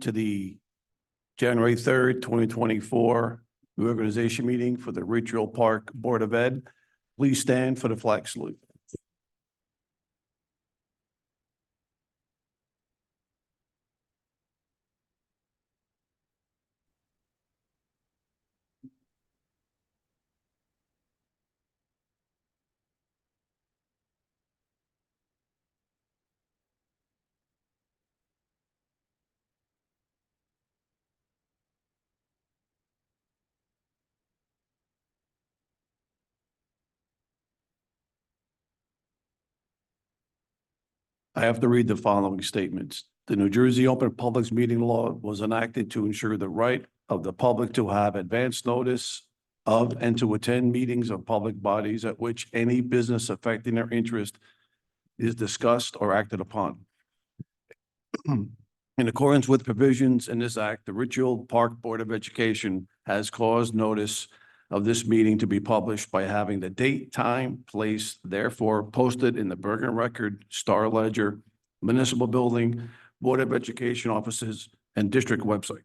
to the January 3rd, 2024 reorganization meeting for the Ridgefield Park Board of Ed. Please stand for the flag salute. I have to read the following statements. The New Jersey Open Public Meeting Law was enacted to ensure the right of the public to have advance notice of and to attend meetings of public bodies at which any business affecting their interest is discussed or acted upon. In accordance with provisions in this act, the Ridgefield Park Board of Education has caused notice of this meeting to be published by having the date, time, place, therefore posted in the Bergen Record, Star Ledger, Municipal Building, Board of Education offices, and district website.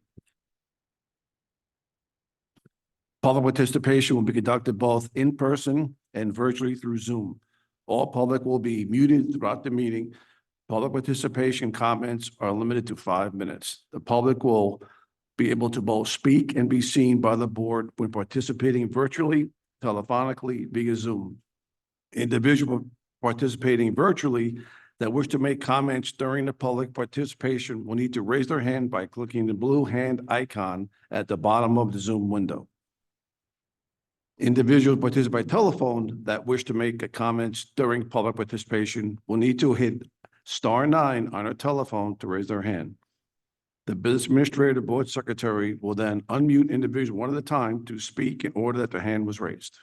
Public participation will be conducted both in person and virtually through Zoom. All public will be muted throughout the meeting. Public participation comments are limited to 5 minutes. The public will be able to both speak and be seen by the board when participating virtually, telephonically, via Zoom. Individuals participating virtually that wish to make comments during the public participation will need to raise their hand by clicking the blue hand icon at the bottom of the Zoom window. Individuals participating by telephone that wish to make comments during public participation will need to hit *9 on their telephone to raise their hand. The business administrator, board secretary will then unmute individuals one at a time to speak in order that their hand was raised.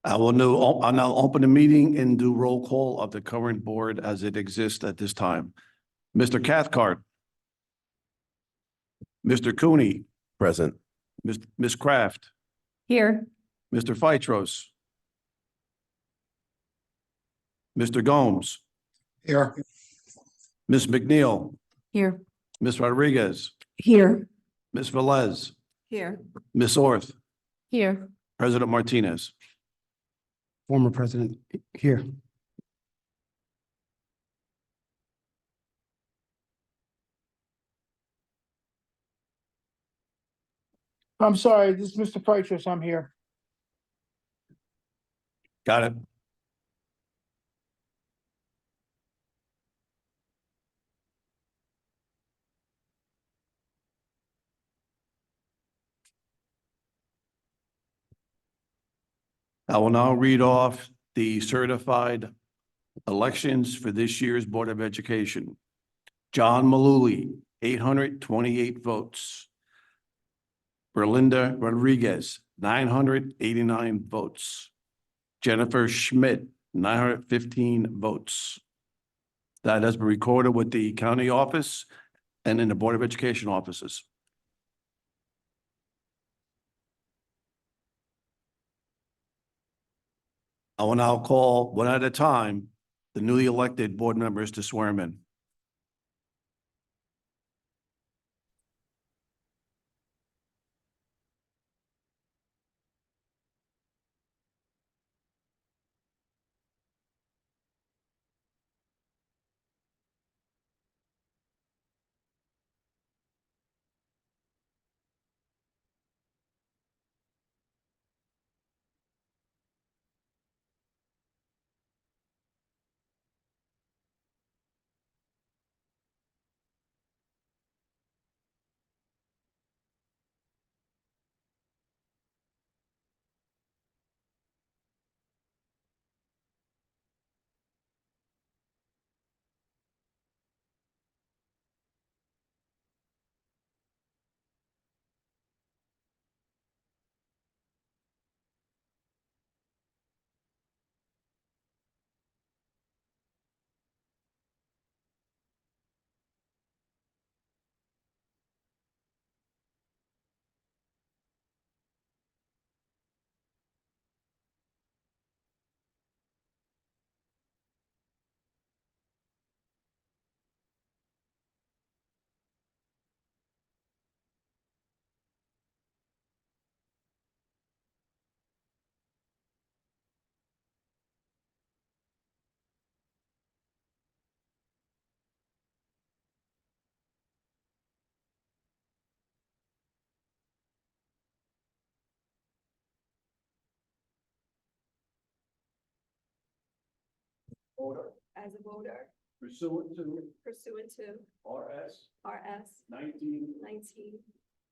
I'll now open the meeting and do roll call of the current board as it exists at this time. Mr. Cathcart. Mr. Cooney. Present. Ms. Kraft. Here. Mr. Feitros. Mr. Gomes. Here. Ms. McNeil. Here. Ms. Rodriguez. Here. Ms. Velez. Here. Ms. Orth. Here. President Martinez. Former president here. I'm sorry, this is Mr. Feitros. I'm here. Got it. I will now read off the certified elections for this year's Board of Education. John Malooly, 828 votes. Berlinda Rodriguez, 989 votes. Jennifer Schmidt, 915 votes. That has been recorded with the county office and in the Board of Education offices. I will now call one at a time the newly elected board members to swear them in. voter as a voter pursuant to pursuant to RS RS 19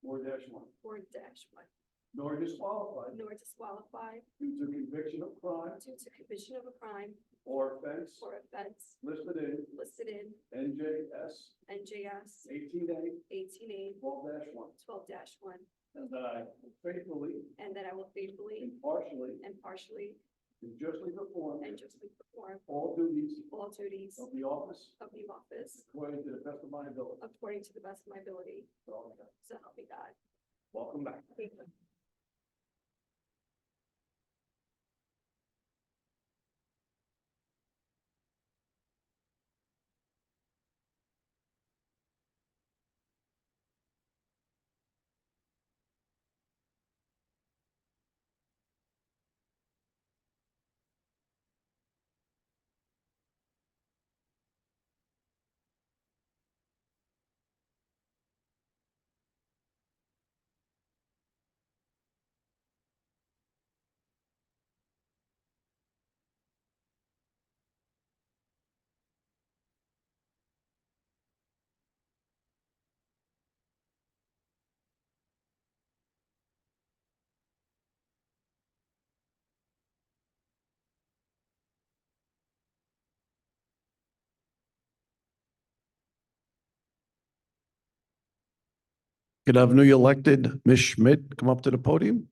4-1, 4-1, nor disqualified nor disqualified due to conviction of crime due to conviction of a crime or offense or offense listed in NJS NJS 18A 18A 12-1, 12-1, and that I will faithfully, and that I will faithfully, impartially, impartially, and justly perform and justly perform all duties all duties of the office of the office according to the best of my ability. according to the best of my ability. So help me God. So help me God. Welcome back. Thank you. Could I have newly elected Ms. Schmidt come up to the podium?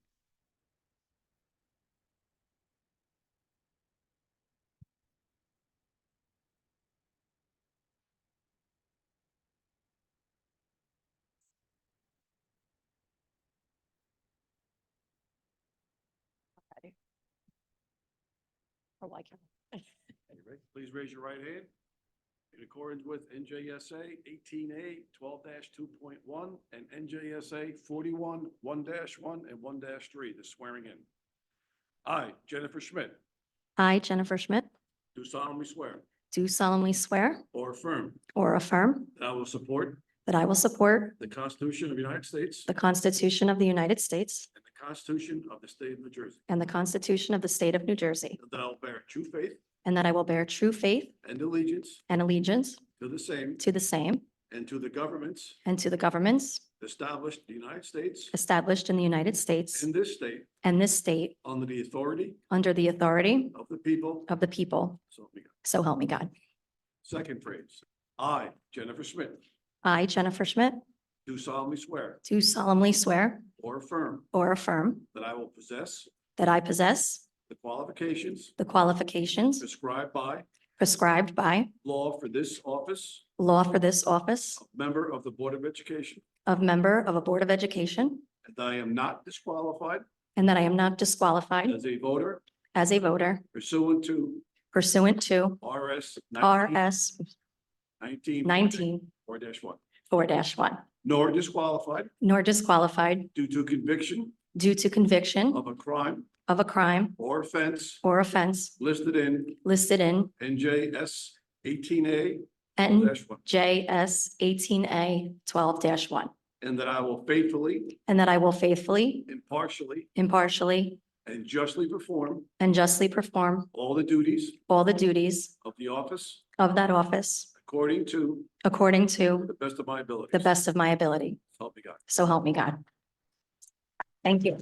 Or like. Please raise your right hand. In accordance with NJSA 18A 12-2.1 and NJSA 41 1-1 and 1-3, the swearing in. I, Jennifer Schmidt, I, Jennifer Schmidt, do solemnly swear do solemnly swear or affirm or affirm that I will support that I will support the Constitution of the United States the Constitution of the United States and the Constitution of the State of New Jersey, and the Constitution of the State of New Jersey, and that I will bear true faith and that I will bear true faith and allegiance and allegiance to the same to the same and to the governments and to the governments established in the United States established in the United States and this state and this state under the authority under the authority of the people. of the people. So help me God. So help me God. Second phrase. I, Jennifer Schmidt, I, Jennifer Schmidt, do solemnly swear do solemnly swear or affirm or affirm that I will possess that I possess the qualifications the qualifications prescribed by prescribed by law for this office law for this office of member of the Board of Education, of member of a Board of Education, and that I am not disqualified and that I am not disqualified as a voter as a voter pursuant to pursuant to RS RS 19 4-1, 4-1, nor disqualified nor disqualified due to conviction due to conviction of a crime of a crime or offense or offense listed in listed in NJS 18A 12-1, NJS 18A 12-1, and that I will faithfully, and that I will faithfully, impartially, impartially, and justly perform and justly perform all the duties all the duties of the office of that office according to according to the best of my ability. the best of my ability. Help me God. So help me God. Thank you.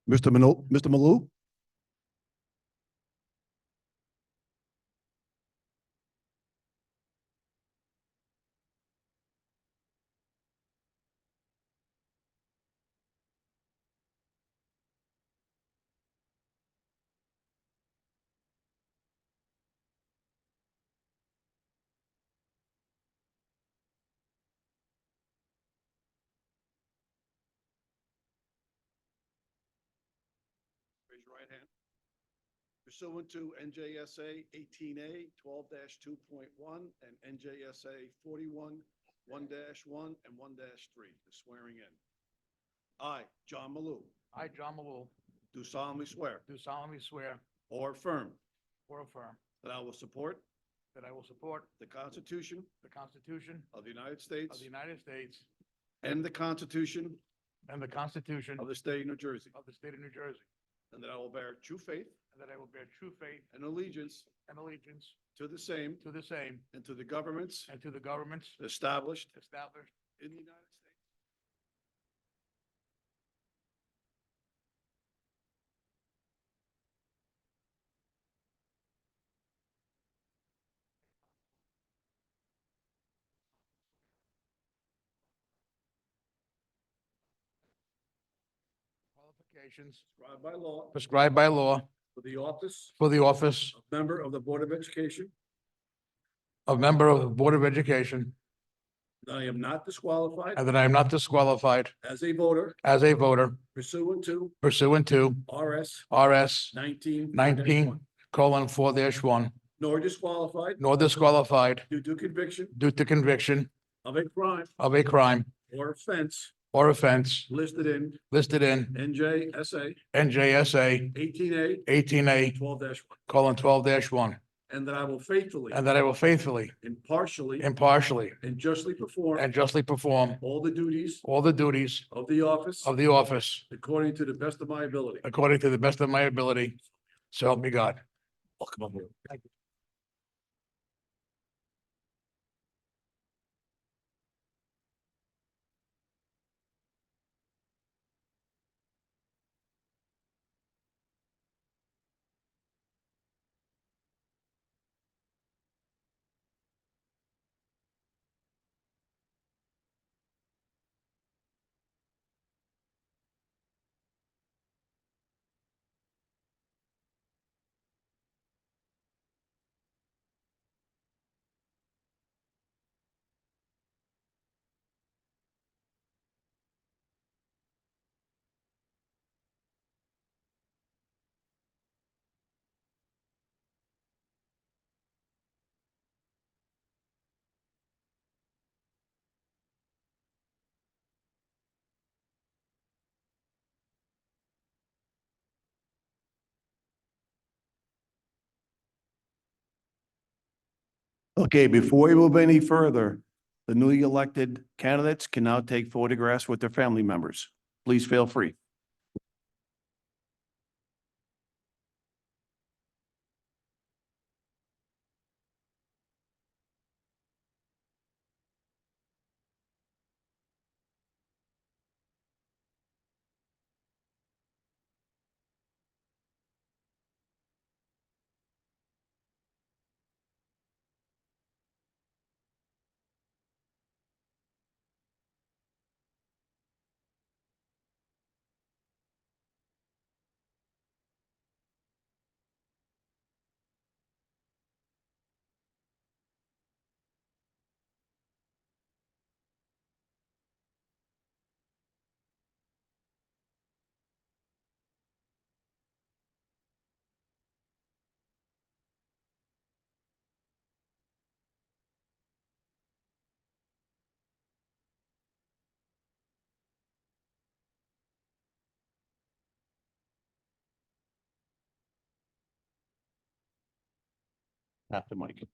Mr. Malou? Raise your right hand. Pursuant to NJSA 18A 12-2.1 and NJSA 41 1-1 and 1-3, the swearing in. I, John Malou, I, John Malou, do solemnly swear do solemnly swear or affirm or affirm that I will support that I will support the Constitution the Constitution of the United of States the United States and the Constitution and the Constitution of the State of New Jersey, of the State of New Jersey, and that I will bear true faith and that I will bear true faith and allegiance and allegiance to the same to the same and to the governments and to the governments established established in the United States. qualifications Prescribed by law prescribed by law for the office for the office of member of the Board of Education, of member of the Board of Education, that I am not disqualified and that I am not disqualified as a voter as a voter pursuant to pursuant to RS RS 19 19:4-1, nor disqualified nor disqualified due to conviction due to conviction of a crime of a crime or offense or offense listed in listed in NJSA NJSA 18A 18A 12-1, 12:1, and that I will faithfully, and that I will faithfully, impartially, impartially, and justly perform and justly perform all the duties all the duties of the office of the office according to the best of my ability. according to the best of my ability. So help me God. Welcome aboard. Okay, before we move any further, the newly elected candidates can now take photographs with their family members. Please feel free. Tap the mic.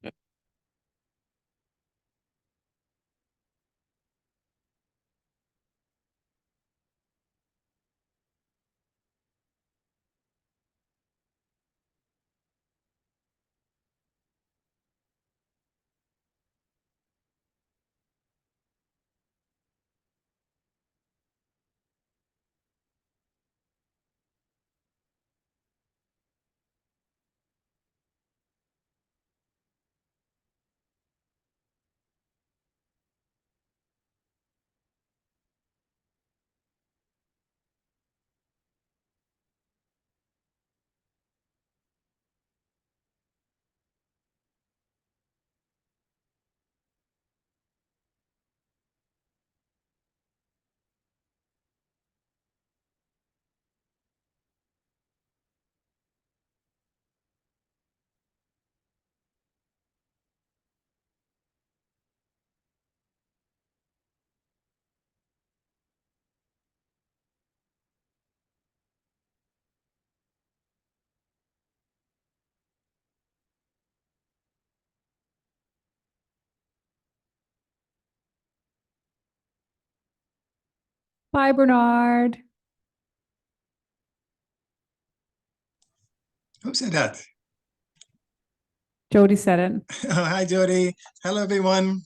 Bye, Bernard. Who said that? Jody said it. Oh, hi, Jody. Hello, everyone.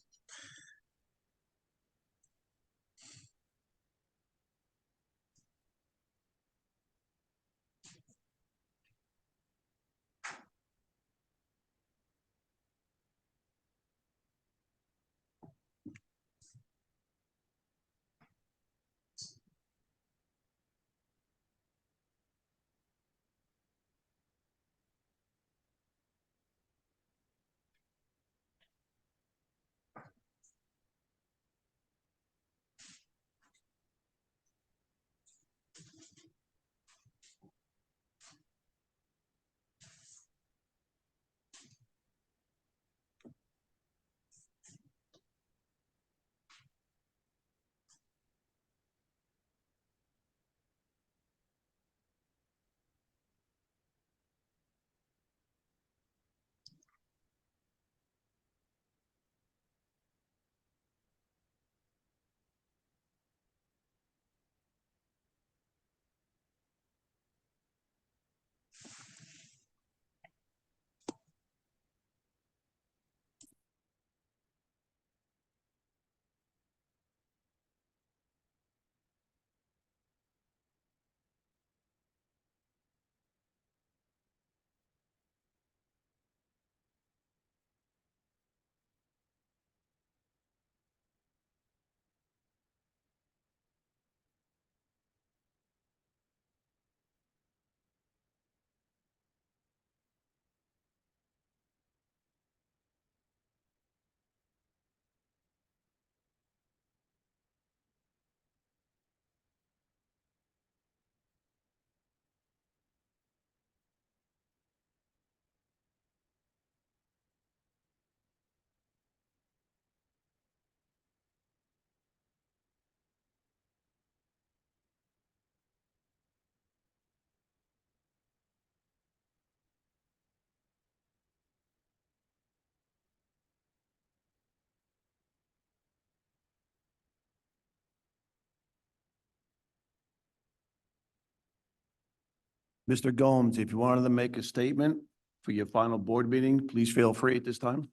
Mr. Gomes, if you wanted to make a statement for your final board meeting, please feel free at this time.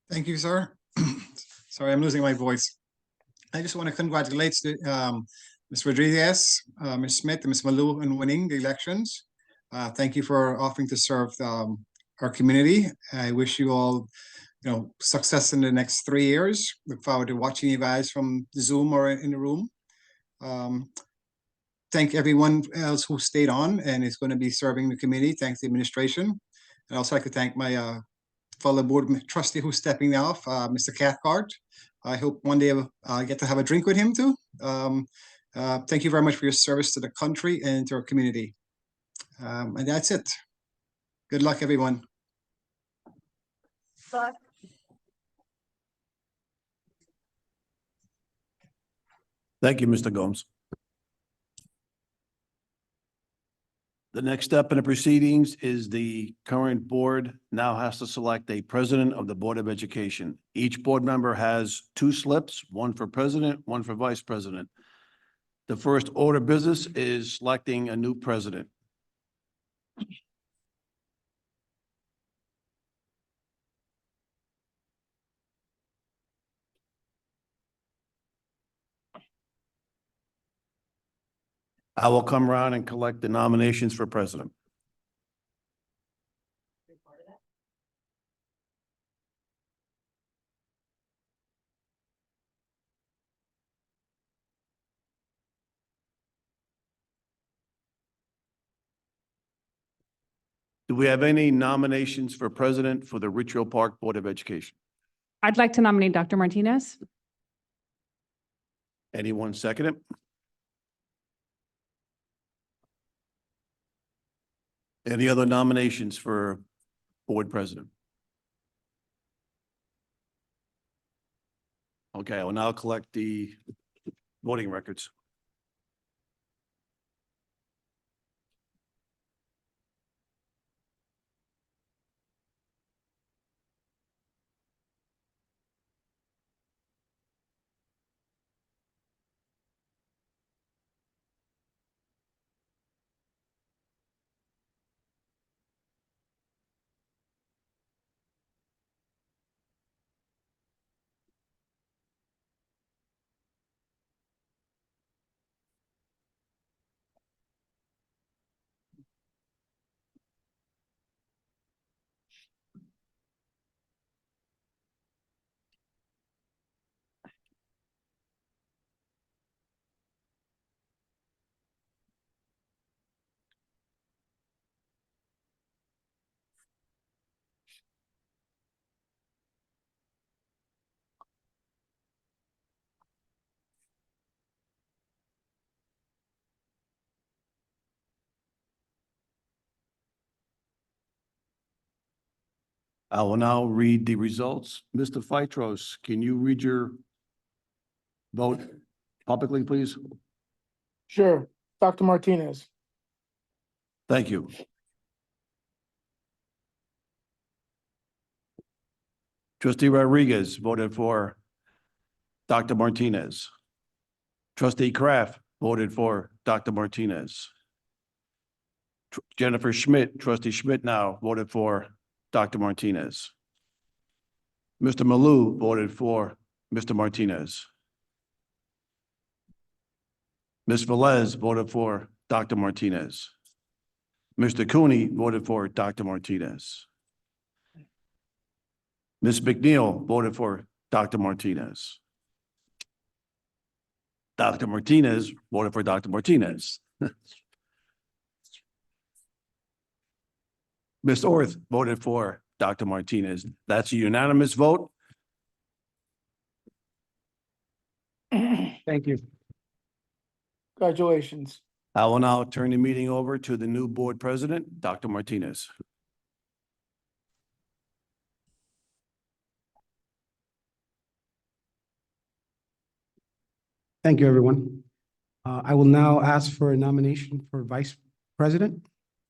Thank you, sir. Sorry, I'm losing my voice. I just want to congratulate Ms. Rodriguez, Ms. Smith, and Ms. Malou in winning the elections. Thank you for offering to serve our community. I wish you all, success in the next 3 years. Look forward to watching you guys from Zoom or in the room. Thank everyone else who stayed on and is going to be serving the committee. Thanks the administration. I'd also like to thank my fellow board trustee who's stepping off, Mr. Cathcart. I hope one day I'll get to have a drink with him too. Thank you very much for your service to the country and to our community. And that's it. Good luck, everyone. Thank you, Mr. Gomes. The next step in the proceedings is the current board now has to select a president of the Board of Education. Each board member has 2 slips, one for president, one for vice president. The first order of business is selecting a new president. I will come around and collect the nominations for president. Do we have any nominations for president for the Ridgefield Park Board of Education? I'd like to nominate Dr. Martinez. Anyone second it? Any other nominations for board president? Okay, I will now collect the voting records. I will now read the results. Mr. Phytros, can you read your vote publicly, please? Sure. Dr. Martinez, Thank you. Trustee Rodriguez voted for Dr. Martinez. Trustee Kraft voted for Dr. Martinez. Jennifer Schmidt, Trustee Schmidt now voted for Dr. Martinez. Mr. Malou voted for Mr. Martinez. Ms. Velez voted for Dr. Martinez. Mr. Cooney voted for Dr. Martinez. Ms. McNeil voted for Dr. Martinez. Dr. Martinez voted for Dr. Martinez. Ms. Orth voted for Dr. Martinez. That's a unanimous vote. Thank you. congratulations. I will now turn the meeting over to the new board president, Dr. Martinez. Thank you, everyone. I will now ask for a nomination for vice president.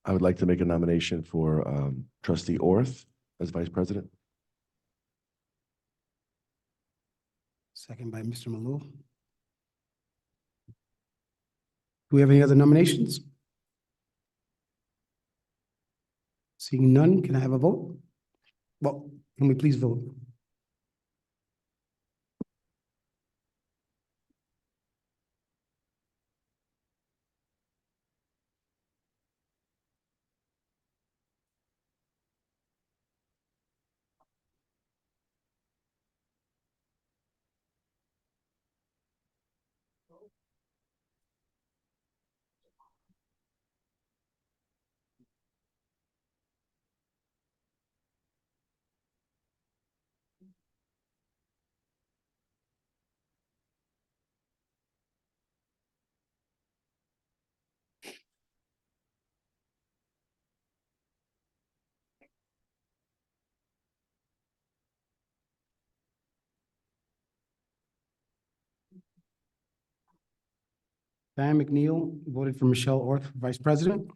I would like to make a nomination for trustee Orth as vice president. Second by Mr. Malou. Do we have any other nominations? Seeing none, can I have a vote? Well, can we please vote? Diane McNeil voted for Michelle Orth for vice president.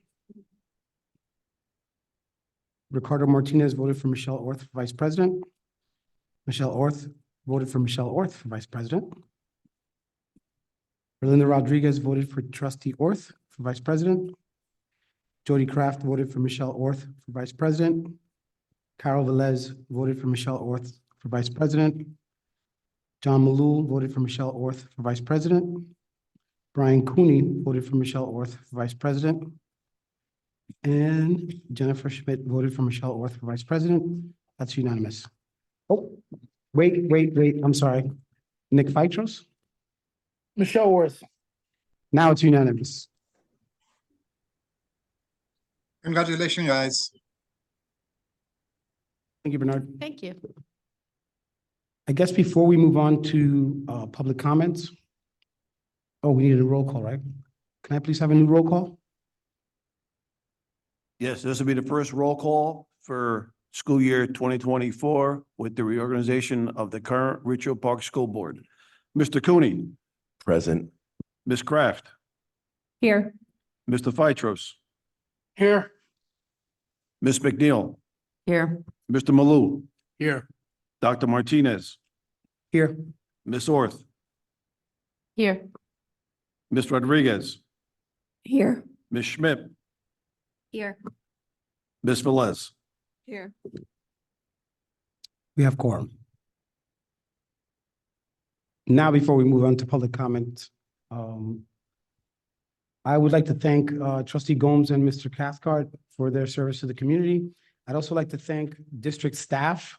Ricardo Martinez voted for Michelle Orth for vice president. Michelle Orth voted for Michelle Orth for vice president. Belinda Rodriguez voted for trustee Orth for vice president. Jody Kraft voted for Michelle Orth for vice president. Carol Velez voted for Michelle Orth for vice president. John Malou voted for Michelle Orth for vice president. Brian Cooney voted for Michelle Orth for vice president. And Jennifer Schmidt voted for Michelle Orth for vice president. That's unanimous. Oh, wait, I'm sorry. Nick Phytros? Michelle Worth, Now it's unanimous. Congratulations, guys. Thank you, Bernard. Thank you. I guess before we move on to public comments. Oh, we need a roll call, right? Can I please have a new roll call? Yes, this will be the first roll call for school year 2024 with the reorganization of the current Ridgefield Park School Board. Mr. Cooney, Present. Ms. Kraft, Here. Mr. Phytros, here. Ms. McNeil, Here. Mr. Malou, Here. Dr. Martinez, Here. Ms. Orth, Here. Ms. Rodriguez, Here. Ms. Schmidt, Here. Ms. Velez. Here. We have quorum. Now, before we move on to public comment, I would like to thank trustee Gomes and Mr. Cathcart for their service to the community. I'd also like to thank district staff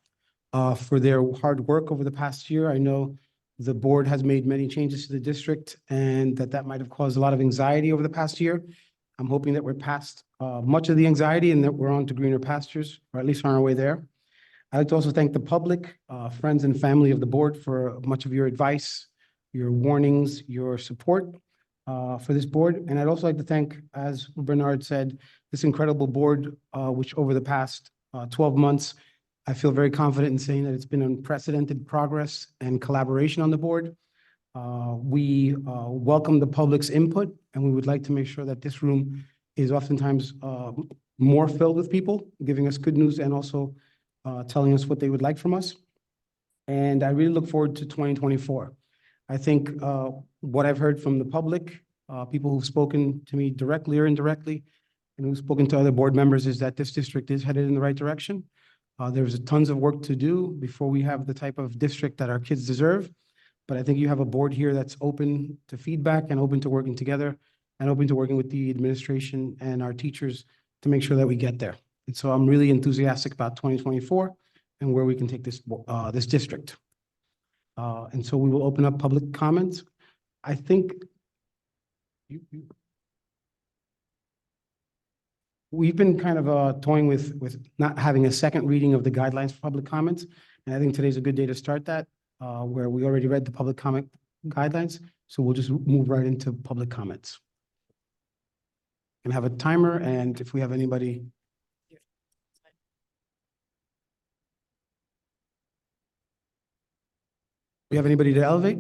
for their hard work over the past year. I know the board has made many changes to the district and that might have caused a lot of anxiety over the past year. I'm hoping that we're past much of the anxiety and that we're on to greener pastures, or at least on our way there. I'd like to also thank the public, friends and family of the board for much of your advice, your warnings, your support for this board. And I'd also like to thank, as Bernard said, this incredible board, which over the past 12 months I feel very confident in saying that it's been unprecedented progress and collaboration on the board. We welcome the public's input, and we would like to make sure that this room is oftentimes more filled with people, giving us good news and also telling us what they would like from us. And I really look forward to 2024. I think what I've heard from the public, people who've spoken to me directly or indirectly, and who've spoken to other board members, is that this district is headed in the right direction. There's tons of work to do before we have the type of district that our kids deserve. But I think you have a board here that's open to feedback and open to working together and open to working with the administration and our teachers to make sure that we get there. And so I'm really enthusiastic about 2024 and where we can take this district. And so we will open up public comments. I think we've been kind of toying with not having a second reading of the guidelines for public comments. And I think today's a good day to start that, where we already read the public comment guidelines. So we'll just move right into public comments. And have a timer, and if we have anybody. We have anybody to elevate?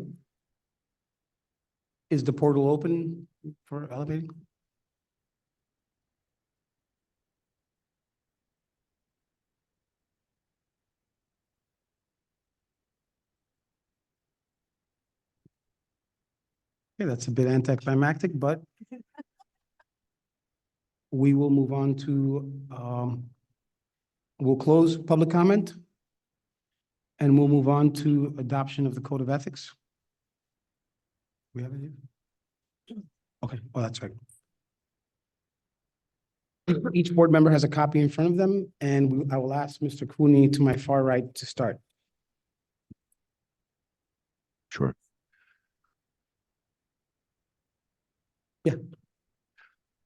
Is the portal open for elevating? Okay, that's a bit anticlimactic, but we will move on to, we'll close public comment, and we'll move on to adoption of the Code of Ethics. We have it here? Okay, oh, that's right. Each board member has a copy in front of them, and I will ask Mr. Cooney to my far right to start. Sure. Yeah.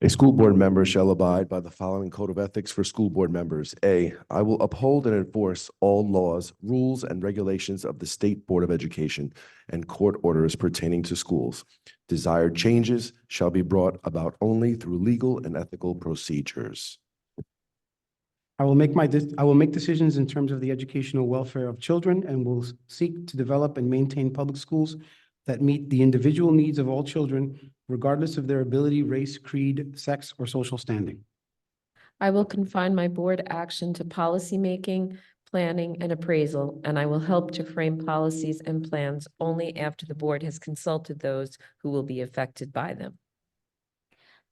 A school board member shall abide by the following code of ethics for school board members. A, I will uphold and enforce all laws, rules, and regulations of the State Board of Education and court orders pertaining to schools. Desired changes shall be brought about only through legal and ethical procedures. I will make decisions in terms of the educational welfare of children, and will seek to develop and maintain public schools that meet the individual needs of all children, regardless of their ability, race, creed, sex, or social standing. I will confine my board action to policymaking, planning, and appraisal, and I will help to frame policies and plans only after the board has consulted those who will be affected by them.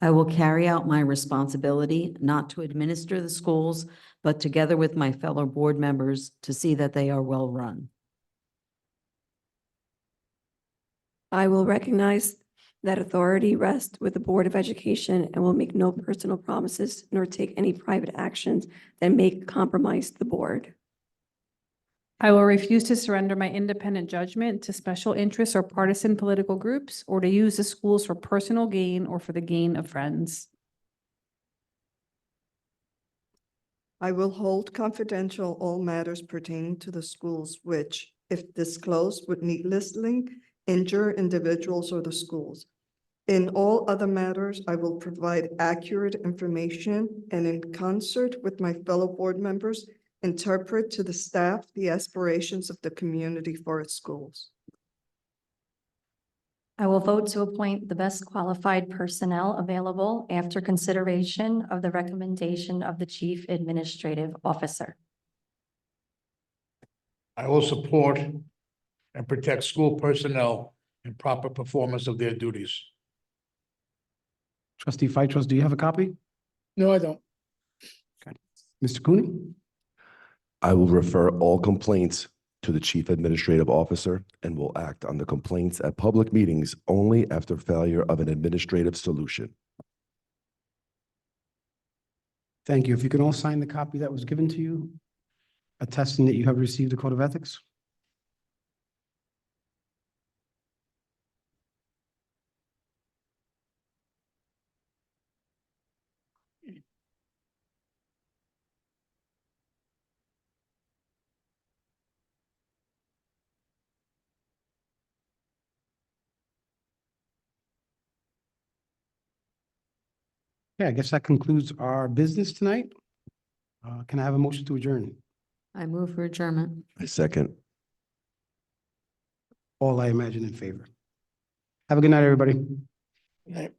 I will carry out my responsibility not to administer the schools, but together with my fellow board members to see that they are well run. I will recognize that authority rests with the Board of Education and will make no personal promises nor take any private actions that may compromise the board. I will refuse to surrender my independent judgment to special interests or partisan political groups, or to use the schools for personal gain or for the gain of friends. I will hold confidential all matters pertaining to the schools which, if disclosed, would needlessly injure individuals or the schools. In all other matters, I will provide accurate information and in concert with my fellow board members, interpret to the staff the aspirations of the community for its schools. I will vote to appoint the best qualified personnel available after consideration of the recommendation of the Chief Administrative Officer. I will support and protect school personnel in proper performance of their duties. Trustee Fitros, do you have a copy? No, I don't. Mr. Cooney? I will refer all complaints to the Chief Administrative Officer and will act on the complaints at public meetings only after failure of an administrative solution. Thank you. If you can all sign the copy that was given to you, attesting that you have received the Code of Ethics. Yeah, I guess that concludes our business tonight. Can I have a motion to adjourn? I move for adjournment. I second. All I imagine in favor. Have a good night, everybody. Right.